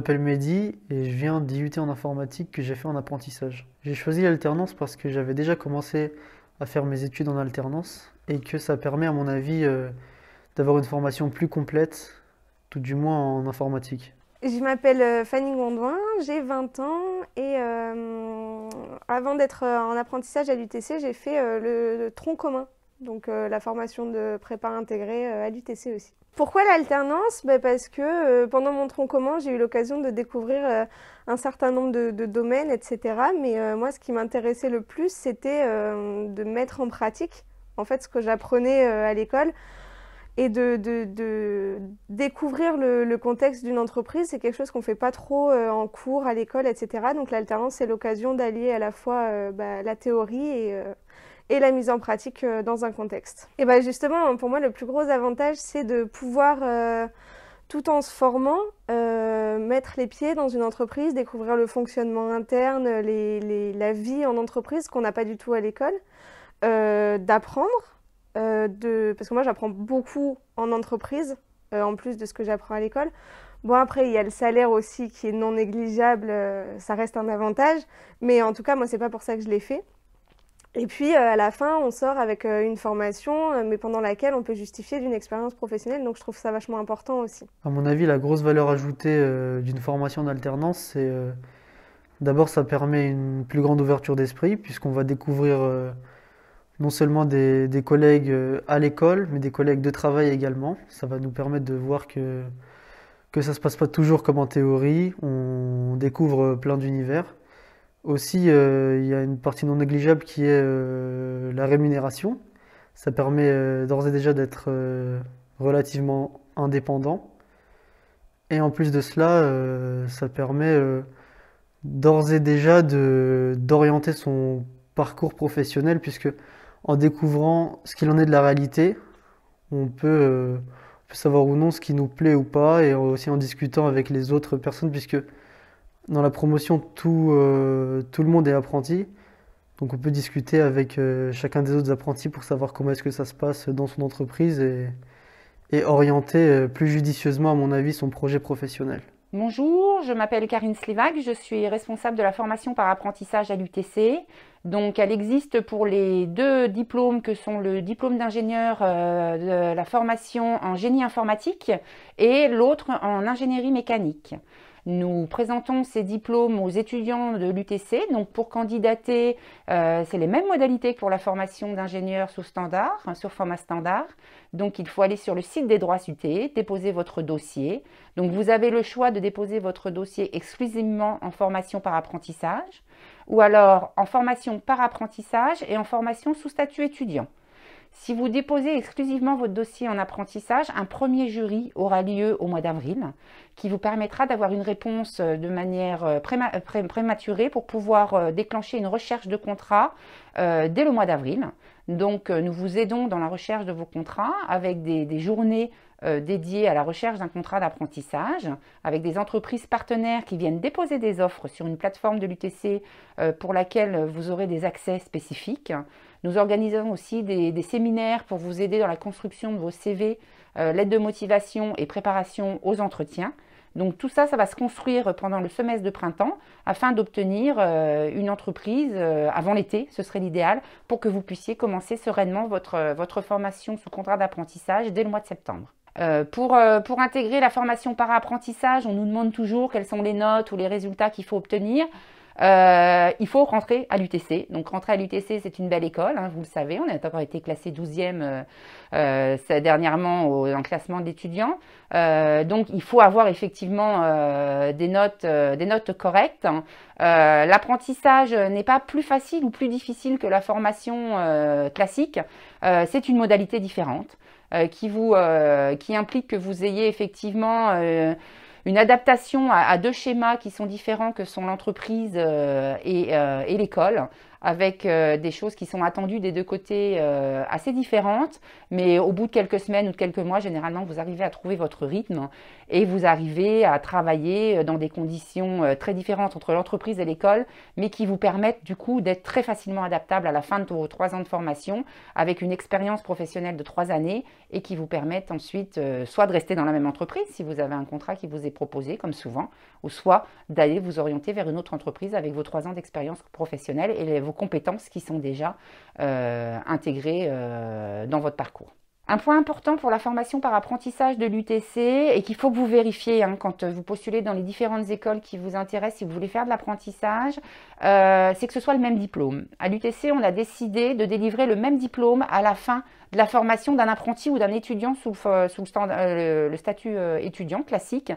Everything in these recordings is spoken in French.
m'appelle Mehdi et je viens d'IUT en informatique que j'ai fait en apprentissage. J'ai choisi l'alternance parce que j'avais déjà commencé à faire mes études en alternance et que ça permet, à mon avis, d'avoir une formation plus complète, tout du moins en informatique. Je m'appelle Fanny Gondouin, j'ai 20 ans et avant d'être en apprentissage à l'UTC, j'ai fait le tronc commun, donc la formation de prépa intégrée à l'UTC aussi. Pourquoi l'alternance? Parce que pendant mon tronc commun, j'ai eu l'occasion de découvrir un certain nombre de domaines, etc. Mais moi, ce qui m'intéressait le plus, c'était de mettre en pratique en fait ce que j'apprenais à l'école et de découvrir le contexte d'une entreprise. C'est quelque chose qu'on ne fait pas trop en cours, à l'école, etc. Donc l'alternance, c'est l'occasion d'allier à la fois la théorie et la mise en pratique dans un contexte. Et justement, pour moi, le plus gros avantage, c'est de pouvoir, tout en se formant, mettre les pieds dans une entreprise, découvrir le fonctionnement interne, la vie en entreprise qu'on n'a pas du tout à l'école, d'apprendre. Parce que moi j'apprends beaucoup en entreprise, en plus de ce que j'apprends à l'école. Bon, après il y a le salaire aussi qui est non négligeable, ça reste un avantage, mais en tout cas moi c'est pas pour ça que je l'ai fait. Et puis à la fin on sort avec une formation, mais pendant laquelle on peut justifier d'une expérience professionnelle, donc je trouve ça vachement important aussi. À mon avis, la grosse valeur ajoutée d'une formation en alternance, c'est d'abord ça permet une plus grande ouverture d'esprit puisqu'on va découvrir non seulement des collègues à l'école, mais des collègues de travail également. Ça va nous permettre de voir que ça ne se passe pas toujours comme en théorie. On découvre plein d'univers. Aussi, il y a une partie non négligeable qui est la rémunération. Ça permet d'ores et déjà d'être relativement indépendant. Et en plus de cela, ça permet d'ores et déjà d'orienter son parcours professionnel, puisque en découvrant ce qu'il en est de la réalité, on peut savoir ou non ce qui nous plaît ou pas, et aussi en discutant avec les autres personnes, puisque dans la promotion, tout le monde est apprenti, donc on peut discuter avec chacun des autres apprentis pour savoir comment est-ce que ça se passe dans son entreprise et orienter plus judicieusement, à mon avis, son projet professionnel. Bonjour, je m'appelle Karine Slivak, je suis responsable de la formation par apprentissage à l'UTC. Donc elle existe pour les deux diplômes que sont le diplôme d'ingénieur de la formation en génie informatique et l'autre en ingénierie mécanique. Nous présentons ces diplômes aux étudiants de l'UTC. Donc pour candidater, c'est les mêmes modalités que pour la formation d'ingénieur sous standard, sur format standard. Donc il faut aller sur le site des droits UT, déposer votre dossier. Donc vous avez le choix de déposer votre dossier exclusivement en formation par apprentissage ou alors en formation par apprentissage et en formation sous statut étudiant. Si vous déposez exclusivement votre dossier en apprentissage, un premier jury aura lieu au mois d'avril qui vous permettra d'avoir une réponse de manière prématurée pour pouvoir déclencher une recherche de contrat dès le mois d'avril. Donc nous vous aidons dans la recherche de vos contrats avec des journées dédiées à la recherche d'un contrat d'apprentissage, avec des entreprises partenaires qui viennent déposer des offres sur une plateforme de l'UTC pour laquelle vous aurez des accès spécifiques. Nous organisons aussi des séminaires pour vous aider dans la construction de vos CV, lettres de motivation et préparation aux entretiens. Donc tout ça, ça va se construire pendant le semestre de printemps afin d'obtenir une entreprise avant l'été, ce serait l'idéal, pour que vous puissiez commencer sereinement votre formation sous contrat d'apprentissage dès le mois de septembre. Pour intégrer la formation par apprentissage, on nous demande toujours quelles sont les notes ou les résultats qu'il faut obtenir. Il faut rentrer à l'UTC. Donc rentrer à l'UTC, c'est une belle école, hein, vous le savez. On a encore été classé 12e dernièrement dans le classement d'étudiants. Donc il faut avoir effectivement des notes correctes. L'apprentissage n'est pas plus facile ou plus difficile que la formation classique. C'est une modalité différente qui implique que vous ayez effectivement une adaptation à deux schémas qui sont différents que sont l'entreprise et l'école, avec des choses qui sont attendues des deux côtés assez différentes, mais au bout de quelques semaines ou de quelques mois, généralement, vous arrivez à trouver votre rythme et vous arrivez à travailler dans des conditions très différentes entre l'entreprise et l'école, mais qui vous permettent du coup d'être très facilement adaptable à la fin de vos 3 ans de formation, avec une expérience professionnelle de 3 années et qui vous permettent ensuite soit de rester dans la même entreprise si vous avez un contrat qui vous est proposé, comme souvent, ou soit d'aller vous orienter vers une autre entreprise avec vos 3 ans d'expérience professionnelle et vos compétences qui sont déjà intégrées dans votre parcours. Un point important pour la formation par apprentissage de l'UTC et qu'il faut que vous vérifiez quand vous postulez dans les différentes écoles qui vous intéressent, si vous voulez faire de l'apprentissage, c'est que ce soit le même diplôme. À l'UTC, on a décidé de délivrer le même diplôme à la fin de la formation d'un apprenti ou d'un étudiant sous le statut étudiant classique.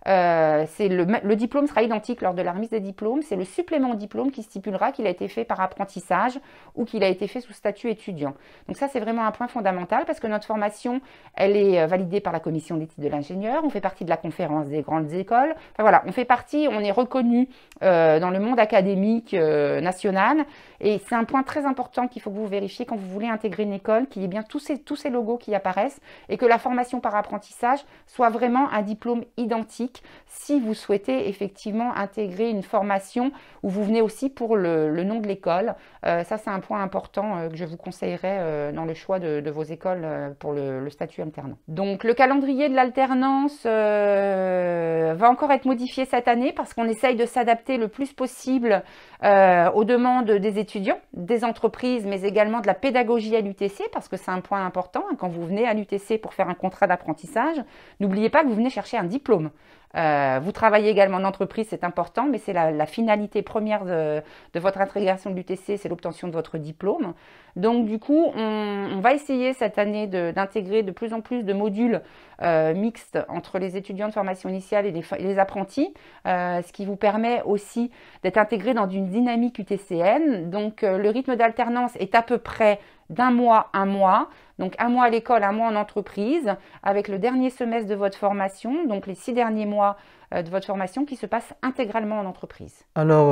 Le diplôme sera identique lors de la remise des diplômes. C'est le supplément diplôme qui stipulera qu'il a été fait par apprentissage ou qu'il a été fait sous statut étudiant. Donc ça, c'est vraiment un point fondamental parce que notre formation, elle est validée par la commission d'éthique de l'ingénieur. On fait partie de la conférence des grandes écoles. Enfin voilà, on fait partie, on est reconnu dans le monde académique national. Et c'est un point très important qu'il faut que vous vérifiez quand vous voulez intégrer une école, qu'il y ait bien tous ces logos qui apparaissent et que la formation par apprentissage soit vraiment un diplôme identique si vous souhaitez effectivement intégrer une formation où vous venez aussi pour le nom de l'école. Ça, c'est un point important que je vous conseillerais dans le choix de vos écoles pour le statut alternant. Donc, le calendrier de l'alternance va encore être modifié cette année parce qu'on essaye de s'adapter le plus possible aux demandes des étudiants, des entreprises, mais également de la pédagogie à l'UTC parce que c'est un point important. Quand vous venez à l'UTC pour faire un contrat d'apprentissage, n'oubliez pas que vous venez chercher un diplôme. Vous travaillez également en entreprise, c'est important, mais c'est la finalité première de votre intégration de l'UTC, c'est l'obtention de votre diplôme. Donc du coup, on va essayer cette année d'intégrer de plus en plus de modules mixtes entre les étudiants de formation initiale et les apprentis, ce qui vous permet aussi d'être intégré dans une dynamique UTCN. Donc le rythme d'alternance est à peu près d'1 mois, 1 mois. Donc 1 mois à l'école, 1 mois en entreprise, avec le dernier semestre de votre formation, donc les 6 derniers mois de votre formation qui se passent intégralement en entreprise. Alors,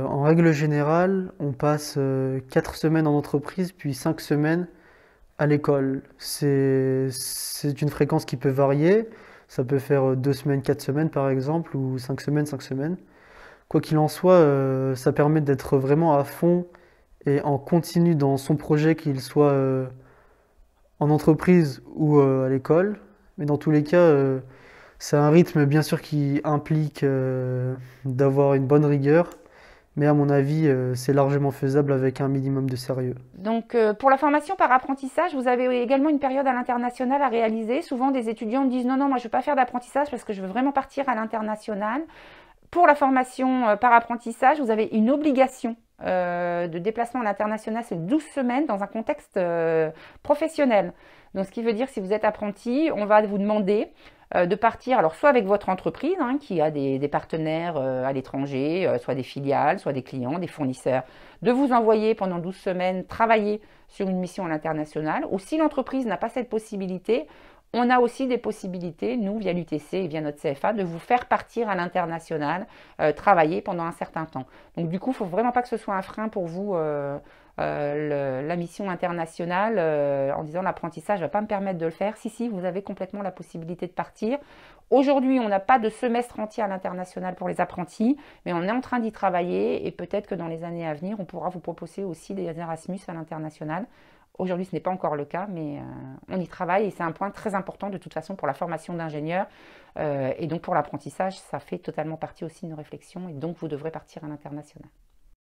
en règle générale, on passe 4 semaines en entreprise, puis 5 semaines à l'école. C'est une fréquence qui peut varier. Ça peut faire 2 semaines, 4 semaines par exemple, ou 5 semaines, 5 semaines. Quoi qu'il en soit, ça permet d'être vraiment à fond et en continu dans son projet, qu'il soit en entreprise ou à l'école. Mais dans tous les cas, c'est un rythme bien sûr qui implique d'avoir une bonne rigueur. Mais à mon avis, c'est largement faisable avec un minimum de sérieux. Donc pour la formation par apprentissage, vous avez également une période à l'international à réaliser. Souvent des étudiants me disent non, moi je ne veux pas faire d'apprentissage parce que je veux vraiment partir à l'international. Pour la formation par apprentissage, vous avez une obligation de déplacement à l'international, c'est 12 semaines dans un contexte professionnel. Donc ce qui veut dire que si vous êtes apprenti, on va vous demander de partir, alors soit avec votre entreprise qui a des partenaires à l'étranger, soit des filiales, soit des clients, des fournisseurs, de vous envoyer pendant 12 semaines travailler sur une mission à l'international, ou si l'entreprise n'a pas cette possibilité, on a aussi des possibilités, nous, via l'UTC et via notre CFA, de vous faire partir à l'international, travailler pendant un certain temps. Donc du coup, il ne faut vraiment pas que ce soit un frein pour vous, la mission internationale, en disant l'apprentissage ne va pas me permettre de le faire. Si, vous avez complètement la possibilité de partir. Aujourd'hui, on n'a pas de semestre entier à l'international pour les apprentis, mais on est en train d'y travailler et peut-être que dans les années à venir, on pourra vous proposer aussi des Erasmus à l'international. Aujourd'hui, ce n'est pas encore le cas, mais on y travaille et c'est un point très important de toute façon pour la formation d'ingénieur et donc pour l'apprentissage, ça fait totalement partie aussi de nos réflexions et donc vous devrez partir à l'international.